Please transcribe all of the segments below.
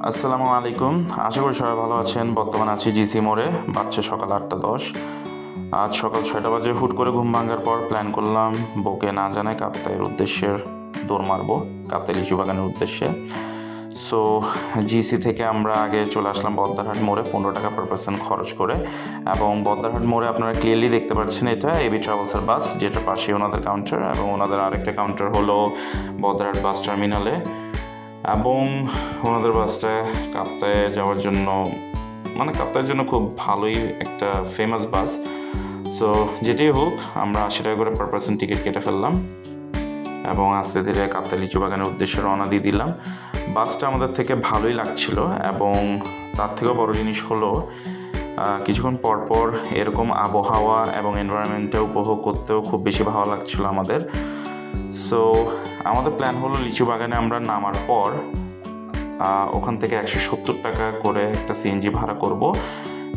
আসসালামু আলাইকুম। আশা করি সবাই ভালো আছেন। বর্তমানে আছি জিসি মোড়ে। বাজছে সকাল 8:10। আজ সকাল 6টা বাজে হুট করে ঘুম ভাঙার পর প্ল্যান করলাম বউকে না জানায় কাপ্তাইয়ের উদ্দেশ্যে দৌড় মারবো, কাপ্তাই লিচু বাগানের উদ্দেশ্যে। সো জিসি থেকে আমরা আগে চলে আসলাম বদ্দারহাট মোড়ে 15 টাকা পার পার্সন খরচ করে। এবং বদ্দারহাট মোড়ে আপনারা ক্লিয়ারলি দেখতে পাচ্ছেন এটা এবি ট্রাভেলসের বাস, যেটা পাশে ওনাদের কাউন্টার, এবং ওনাদের আরেকটা কাউন্টার হলো বদ্দারহাট বাস টার্মিনালে। এবং ওনাদের বাসটা কাপ্তায়ে যাওয়ার জন্য, মানে কাপ্তায়ের জন্য খুব ভালোই একটা ফেমাস বাস। সো যেটাই হোক, আমরা 80 টাকা করে পার পার্সন টিকিট কেটে ফেললাম এবং আস্তে ধীরে কাপ্তাই লিচু বাগানের উদ্দেশ্যে রওনা দিয়ে দিলাম। বাসটা আমাদের থেকে ভালোই লাগছিল, এবং তার থেকেও বড় জিনিস হলো কিছুক্ষণ পরপর এরকম আবহাওয়া এবং এনভায়রনমেন্টটা উপভোগ করতেও খুব বেশি ভালো লাগছিল আমাদের। সো আমাদের প্ল্যান হলো লিচু বাগানে আমরা নামার পর ওখান থেকে 170 টাকা করে একটা সিএনজি ভাড়া করব,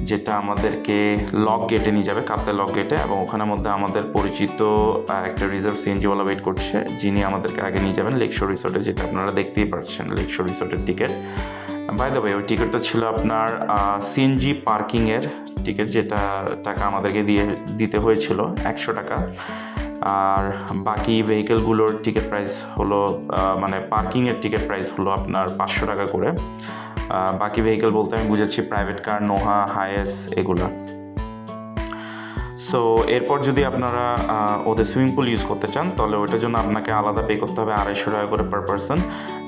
যেটা আমাদেরকে লক গেটে নিয়ে যাবে, কাপ্তাই লক গেটে। এবং ওখানের মধ্যে আমাদের পরিচিত একটা রিজার্ভ সিএনজিওয়ালা ওয়েট করছে, যিনি আমাদেরকে আগে নিয়ে যাবেন লেকশোর রিসোর্টে, যেটা আপনারা দেখতেই পাচ্ছেন লেকশোর রিসোর্টের টিকিট। বাই দ্য ওয়ে, ওই টিকিটটা ছিল আপনার সিএনজি পার্কিংয়ের টিকিট, যেটা টাকা আমাদেরকে দিতে হয়েছিল 100 টাকা। আর বাকি ভেহিকেলগুলোর টিকিট প্রাইস হলো, মানে পার্কিংয়ের টিকিট প্রাইস হলো আপনার 500 টাকা করে। বাকি ভেহিকেল বলতে আমি বুঝাচ্ছি প্রাইভেট কার, নোহা, হায়েস, এগুলো। সো এরপর যদি আপনারা ওদের সুইমিং পুল ইউজ করতে চান, তাহলে ওইটার জন্য আপনাকে আলাদা পে করতে হবে 250 টাকা করে পার পার্সন,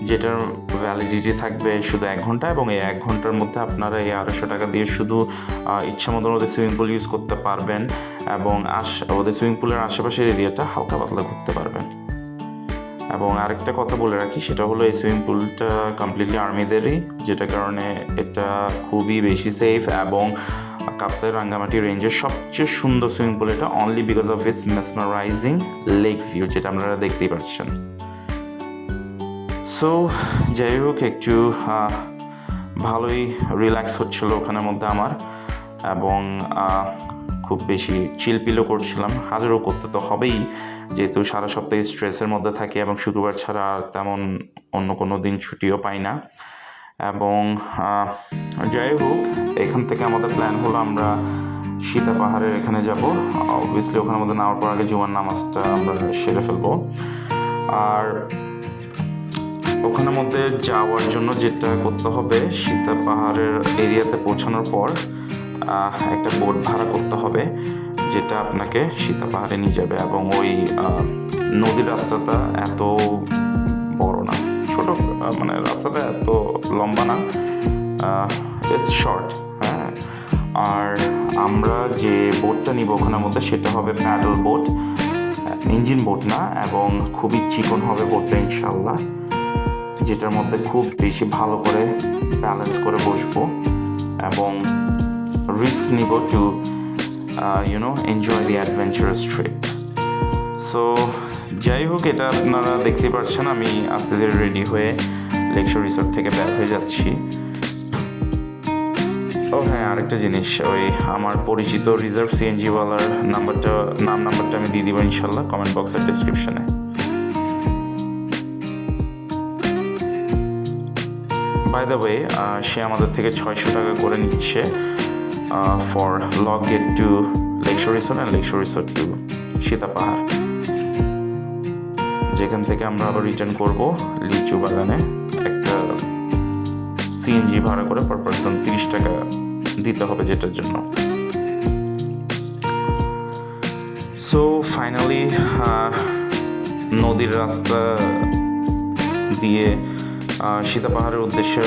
যেটার ভ্যালিডিটি থাকবে শুধু 1 ঘন্টা। এবং এই 1 ঘন্টার মধ্যে আপনারা এই 250 টাকা দিয়ে শুধু ইচ্ছা মতন ওদের সুইমিং পুল ইউজ করতে পারবেন, এবং ওদের সুইমিং পুলের আশেপাশের এরিয়াটা হালকা পাতলা ঘুরতে পারবেন। এবং আরেকটা কথা বলে রাখি, সেটা হলো এই সুইমিং পুলটা কমপ্লিটলি আর্মিদেরই, যেটার কারণে এটা খুবই বেশি সেফ। এবং কাপ্তাই রাঙ্গামাটি রেঞ্জের সবচেয়ে সুন্দর সুইমিং পুল এটা, only because of its mesmerising lake view, যেটা আপনারা দেখতেই পাচ্ছেন। সো যাই হোক, একটু ভালোই রিল্যাক্স হচ্ছিল ওখানের মধ্যে আমার, এবং খুব বেশি চিলপিলও করছিলাম। হাজারও করতে তো হবেই, যেহেতু সারা সপ্তাহে স্ট্রেসের মধ্যে থাকি এবং শুক্রবার ছাড়া আর তেমন অন্য কোনো দিন ছুটিও পাই না। এবং যাই হোক, এখান থেকে আমাদের প্ল্যান হলো আমরা সীতা পাহাড়ের এখানে যাব। অবভিয়াসলি ওখানে মধ্যে নামার পর আগে জুমার নামাজটা আমরা সেরে ফেলবো। আর ওখানের মধ্যে যাওয়ার জন্য যেটা করতে হবে, সীতা পাহাড়ের এরিয়াতে পৌঁছানোর পর একটা বোট ভাড়া করতে হবে, যেটা আপনাকে সীতা পাহাড়ে নিয়ে যাবে। এবং ওই নদীর রাস্তাটা এত বড় না, ছোট, মানে রাস্তাটা এত লম্বা না, ইটস শর্ট। হ্যাঁ, আর আমরা যে বোটটা নিব ওখানের মধ্যে, সেটা হবে প্যাডেল বোট, ইঞ্জিন বোট না, এবং খুবই চিকন হবে বোটটা ইনশাল্লাহ, যেটার মধ্যে খুব বেশি ভালো করে ব্যালেন্স করে বসবো এবং রিস্ক নিব to enjoy the adventurous trip. So যাই হোক, এটা আপনারা দেখতে পাচ্ছেন আমি আস্তে ধীরে রেডি হয়ে লেকশোর রিসোর্ট থেকে বের হয়ে যাচ্ছি। ও হ্যাঁ, আরেকটা জিনিস, ওই আমার পরিচিত রিজার্ভ সিএনজিওয়ালার নাম্বারটা আমি দিয়ে দিব ইনশাল্লাহ কমেন্ট বক্সের ডিসক্রিপশনে। বাই দ্য ওয়ে, সে আমাদের থেকে 600 টাকা করে নিচ্ছে for lock gate to lakeshore resort and lakeshore resort to Sita Pahar, যেখান থেকে আমরা আবার রিটার্ন করব লিচু বাগানে। একটা সিএনজি ভাড়া করে পার পার্সন 30 টাকা দিতে হবে, যেটার জন্য। সো ফাইনালি নদীর রাস্তা দিয়ে সীতা পাহাড়ের উদ্দেশ্যে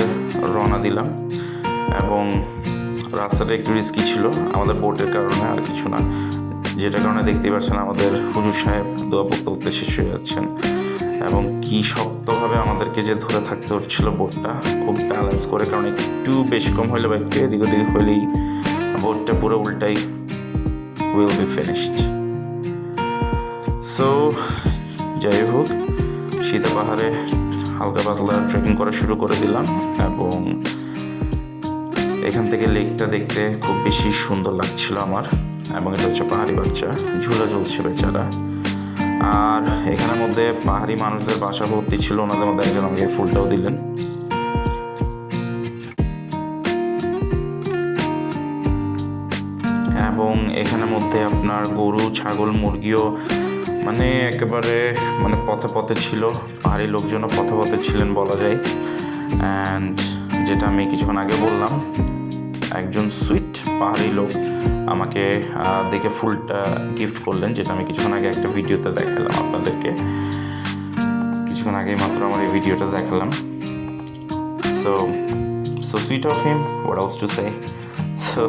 রওনা দিলাম। এবং রাস্তাটা একটু রিস্কি ছিল আমাদের বোটের কারণে, আর কিছু না, যেটার কারণে দেখতেই পাচ্ছেন আমাদের হুজুর সাহেব দোয়া পড়তে শেষ হয়ে যাচ্ছেন। এবং কি শক্তভাবে আমাদেরকে যে ধরে থাকতে হচ্ছিল বোটটা, খুব ব্যালেন্স করে, কারণ একটু বেশি কম হলে বা একটু এদিক ওদিক হলেই বোটটা পুরো উল্টাই উইল বি ফিনিশড। সো যাই হোক, সীতা পাহাড়ে হালকা পাতলা ট্রেকিং করা শুরু করে দিলাম। এবং এখান থেকে লেকটা দেখতে খুব বেশি সুন্দর লাগছিল আমার। এবং এটা হচ্ছে পাহাড়ি বাচ্চা, ঝুলা ঝুলছে বেচারা। আর এখানের মধ্যে পাহাড়ি মানুষদের বাসা ভর্তি ছিল, ওনাদের মধ্যে একজন আমাকে ফুলটাও দিলেন। এখানের মধ্যে আপনার গরু, ছাগল, মুরগিও মানে একেবারে মানে পথে পথে ছিল। পাহাড়ি লোকজনও পথে পথে ছিলেন বলা যায়। অ্যান্ড যেটা আমি কিছুক্ষণ আগে বললাম, একজন সুইট পাহাড়ি লোক আমাকে দেখে ফুলটা গিফট করলেন, যেটা আমি কিছুক্ষণ আগে একটা ভিডিওতে দেখালাম আপনাদেরকে। কিছুক্ষণ আগেই মাত্র আমার এই ভিডিওটা দেখালাম। So sweet of him, what else to say. So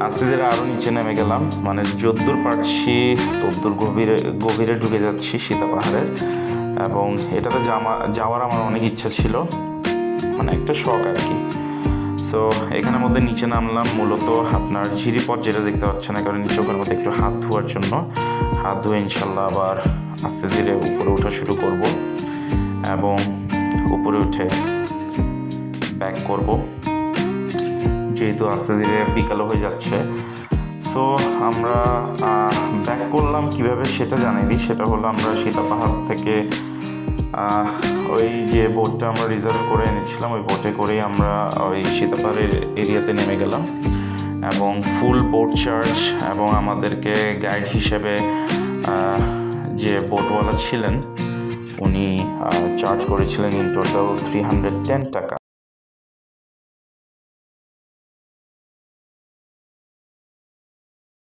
আস্তে ধীরে আরও নিচে নেমে গেলাম, মানে যদ্দূর পারছি তদ্দূর গভীরে ঢুকে যাচ্ছি সীতা পাহাড়ের। এবং এটাতে যাওয়ার আমার অনেক ইচ্ছা ছিল, মানে একটা শখ আর কি। সো এখানের মধ্যে নিচে নামলাম মূলত আপনার ঝিরিপথ যেটা দেখতে পাচ্ছেন, কারণ নিচে ওখানের মধ্যে একটু হাত ধোয়ার জন্য। হাত ধুয়ে ইনশাল্লাহ আবার আস্তে ধীরে উপরে ওঠা শুরু করব এবং উপরে উঠে ব্যাক করব, যেহেতু আস্তে ধীরে বিকালও হয়ে যাচ্ছে। সো আমরা ব্যাক করলাম কিভাবে সেটা জানিয়ে দিই। সেটা হলো আমরা সীতা পাহাড় থেকে ওই যে বোটটা আমরা রিজার্ভ করে এনেছিলাম, ওই বোটে করেই আমরা ওই সীতা পাহাড়ের এরিয়াতে নেমে গেলাম। এবং ফুল বোট চার্জ, এবং আমাদেরকে গাইড হিসেবে যে বোটওয়ালা ছিলেন উনি চার্জ করেছিলেন ইন টোটাল 310 টাকা।